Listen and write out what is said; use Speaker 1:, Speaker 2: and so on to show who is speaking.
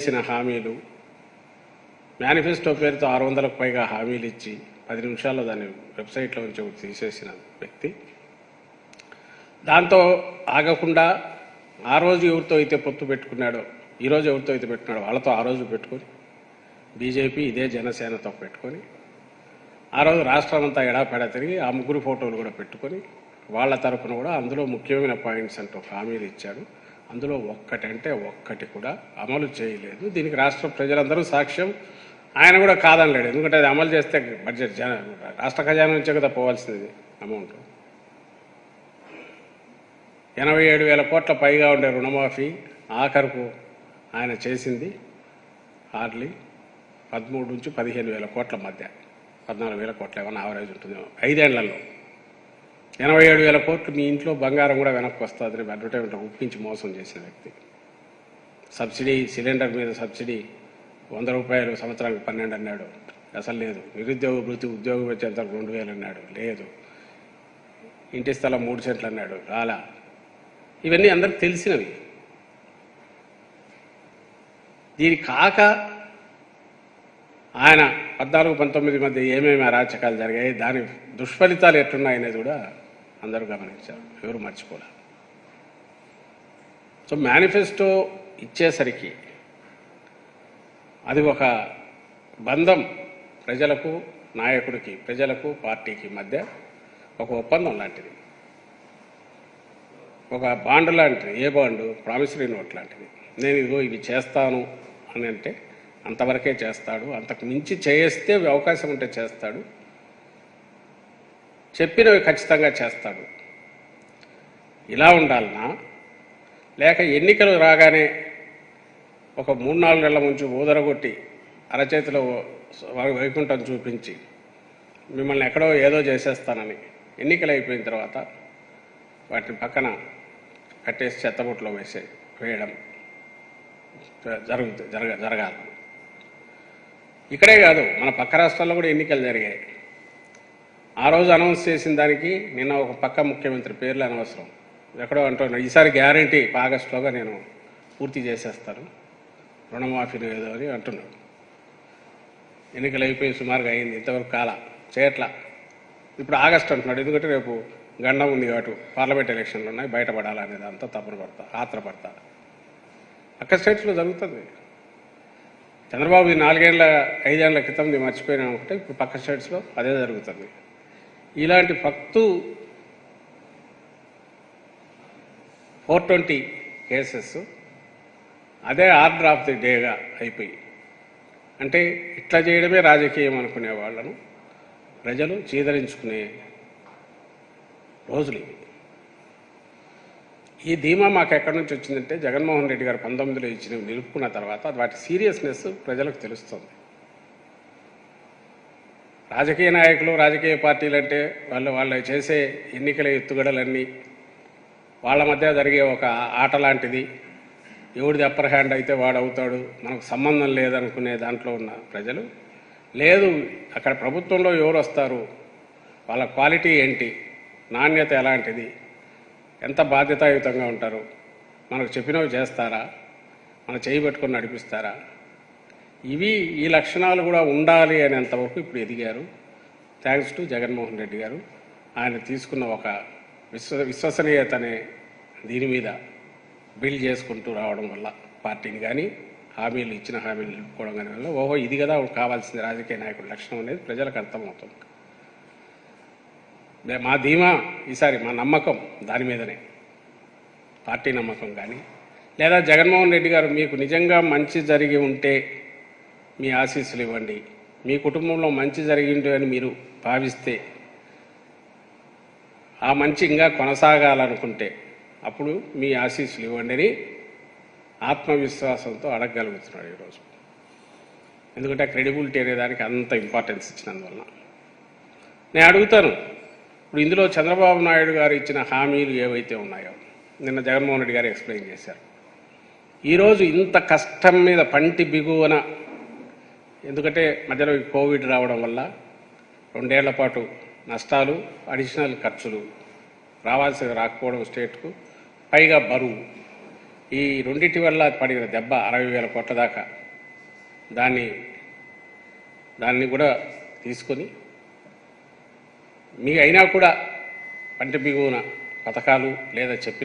Speaker 1: చేసిన హామీలు మేనిఫెస్టో పేరుతో 600కు పైగా హామీలు ఇచ్చి 10 నిమిషాల్లో దాన్ని వెబ్సైట్లో నుంచి తీసేసిన వ్యక్తి. దాంతో ఆగకుండా ఆ రోజు ఎవరితో అయితే పొత్తు పెట్టుకున్నాడో, ఈరోజు ఎవరితో అయితే పెట్టుకున్నాడో వాళ్ళతో ఆ రోజు పెట్టుకొని బీజేపీ ఇదే జనసేనతో పెట్టుకొని ఆ రోజు రాష్ట్రం అంతా ఎడాపెడా తిరిగి ఆ ముగ్గురు ఫోటోలు కూడా పెట్టుకొని వాళ్ళ తరపున కూడా అందులో ముఖ్యమైన పాయింట్స్ అంటూ హామీలు ఇచ్చాడు. అందులో ఒక్కటంటే ఒక్కటి కూడా అమలు చేయలేదు. దీనికి రాష్ట్ర ప్రజలందరూ సాక్ష్యం. ఆయన కూడా కాదనలేడు, ఎందుకంటే అది అమలు చేస్తే బడ్జెట్ రాష్ట్ర ఖజానా నుంచే కదా పోవాల్సింది అమౌంట్. 87,000 కోట్ల పైగా ఉండే రుణమాఫీ ఆఖరుకు ఆయన చేసింది హార్డ్లీ 13 నుంచి 15,000 కోట్ల మధ్య, 14,000 కోట్ల ఏమన్నా యావరేజ్ ఉంటుందేమో 5 ఏళ్లలో. 87,000 కోట్లు మీ ఇంట్లో బంగారం కూడా వెనక్కి వస్తుందని అడ్వర్టైజ్మెంట్ ఒప్పించి మోసం చేసిన వ్యక్తి. సబ్సిడీ సిలిండర్ మీద సబ్సిడీ 100 రూపాయలు సంవత్సరానికి 12 అన్నాడు, అసలు లేదు. నిరుద్యోగ వృత్తి ఉద్యోగం వచ్చేంత 2,000 అన్నాడు, లేదు. ఇంటి స్థలం 3 సెంట్లు అన్నాడు, రాలా. ఇవన్నీ అందరికి తెలిసినవి. దీని కాక ఆయన 14-19 మధ్య ఏమేమి అరాచకాలు జరిగాయి, దాని దుష్ఫలితాలు ఎట్లున్నాయనేది కూడా అందరూ గమనించారు, ఎవరు మర్చిపోలేదు. సో మేనిఫెస్టో ఇచ్చేసరికి అది ఒక బంధం, ప్రజలకు నాయకుడికి, ప్రజలకు పార్టీకి మధ్య ఒక ఒప్పందం లాంటిది, ఒక బాండ్ లాంటిది. ఏ బాండు? ప్రామిసరీ నోట్ లాంటిది. నేను ఇదిగో ఇవి చేస్తాను అని అంటే అంతవరకే చేస్తాడు, అంతకు మించి చేస్తే అవకాశం ఉంటే చేస్తాడు, చెప్పినవి ఖచ్చితంగా చేస్తాడు. ఇలా ఉండాలనా, లేక ఎన్నికలు రాగానే ఒక 3-4 నెలల ముందు ఊదరగొట్టి అరచేతిలో వైకుంఠం చూపించి మిమ్మల్ని ఎక్కడో ఏదో చేసేస్తానని ఎన్నికలు అయిపోయిన తర్వాత వాటిని పక్కన కట్టేసి చెత్తబుట్టలో వేయడం జరగాలి. ఇక్కడే కాదు, మన పక్క రాష్ట్రాల్లో కూడా ఎన్నికలు జరిగాయి. ఆ రోజు అనౌన్స్ చేసిన దానికి నిన్న ఒక పక్క ముఖ్యమంత్రి, పేర్లు అనవసరం, ఎక్కడో అంటున్నాడు ఈసారి గ్యారంటీ ఆగస్టులోగా నేను పూర్తి చేసేస్తాను రుణమాఫీని ఏదో అని అంటున్నాడు. ఎన్నికలు అయిపోయి సుమారుగా అయింది, ఇంతవరకు కాల చేయట్లా. ఇప్పుడు ఆగస్టు అంటున్నాడు, ఎందుకంటే రేపు గండం ఉంది కాబట్టి పార్లమెంట్ ఎలక్షన్లు ఉన్నాయి, బయటపడాలనేది అంతా ఆత్రపడతా. అక్కడ స్టేట్స్లో జరుగుతుంది. చంద్రబాబు 4-5 ఏళ్ల క్రితం మర్చిపోయినా ఒకటే, ఇప్పుడు పక్క స్టేట్స్లో అదే జరుగుతుంది. ఇలాంటి 420 కేసెస్ అదే ఆర్డర్ ఆఫ్ ది డేగా అయిపోయి, అంటే ఇట్లా చేయడమే రాజకీయం అనుకునే వాళ్ళను ప్రజలు చీదరించుకునే రోజులు ఇవి. ఈ ధీమా మాకు ఎక్కడి నుంచి వచ్చిందంటే జగన్మోహన్ రెడ్డి గారు 19లో ఇచ్చినవి నిలుపుకున్న తర్వాత వాటి సీరియస్నెస్ ప్రజలకు తెలుస్తుంది. రాజకీయ నాయకులు, రాజకీయ పార్టీలు అంటే వాళ్ళు చేసే ఎన్నికల ఎత్తుగడలన్నీ వాళ్ళ మధ్య జరిగే ఒక ఆట లాంటిది. ఎవడిది అప్పర్ హ్యాండ్ అయితే వాడు అవుతాడు, మనకు సంబంధం లేదనుకునే దాంట్లో ఉన్న ప్రజలు, లేదు అక్కడ ప్రభుత్వంలో ఎవరు వస్తారు, వాళ్ళ క్వాలిటీ ఏంటి, నాణ్యత ఎలాంటిది, ఎంత బాధ్యతాయుతంగా ఉంటారు, మనకు చెప్పినవి చేస్తారా, మన చేయి పెట్టుకొని నడిపిస్తారా, ఇవి ఈ లక్షణాలు కూడా ఉండాలి అనేంతవరకు ఇప్పుడు ఎదిగారు. థ్యాంక్స్ టు జగన్మోహన్ రెడ్డి గారు. ఆయన తీసుకున్న ఒక విశ్వసనీయత అనే దీని మీద బిల్డ్ చేసుకుంటూ రావడం వల్ల పార్టీని కానీ ఇచ్చిన హామీలు నిలుపుకోవడం కానీ వల్ల ఓహో ఇది కదా కావాల్సింది రాజకీయ నాయకుడి లక్షణం అనేది ప్రజలకు అర్థమవుతుంది. మా ధీమా ఈసారి, మా నమ్మకం దాని మీదనే, పార్టీ నమ్మకం కానీ, లేదా జగన్మోహన్ రెడ్డి గారు మీకు నిజంగా మంచి జరిగి ఉంటే మీ ఆశీస్సులు ఇవ్వండి, మీ కుటుంబంలో మంచి జరిగింది అని మీరు భావిస్తే, ఆ మంచి ఇంకా కొనసాగాలనుకుంటే అప్పుడు మీ ఆశీస్సులు ఇవ్వండి అని ఆత్మవిశ్వాసంతో అడగగలుగుతున్నాడు ఈరోజు. ఎందుకంటే క్రెడిబిలిటీ అనేదానికి అంత ఇంపార్టెన్స్ ఇచ్చినందువలన. నేను అడుగుతాను, ఇప్పుడు ఇందులో చంద్రబాబు నాయుడు గారు ఇచ్చిన హామీలు ఏవైతే ఉన్నాయో నిన్న జగన్మోహన్ రెడ్డి గారు ఎక్స్ప్లెయిన్ చేశారు. ఈరోజు ఇంత కష్టం మీద పంటి బిగువన, ఎందుకంటే మధ్యలో కోవిడ్ రావడం వల్ల 2 ఏళ్ల పాటు నష్టాలు, అడిషనల్ ఖర్చులు రావాల్సి రాకపోవడం స్టేట్కు, పైగా బరువు, ఈ రెండింటి వల్ల పడిన దెబ్బ 60,000 కోట్ల దాకా దాన్ని కూడా తీసుకొని మీ అయినా కూడా పంట బిగువన పథకాలు లేదా చెప్పిన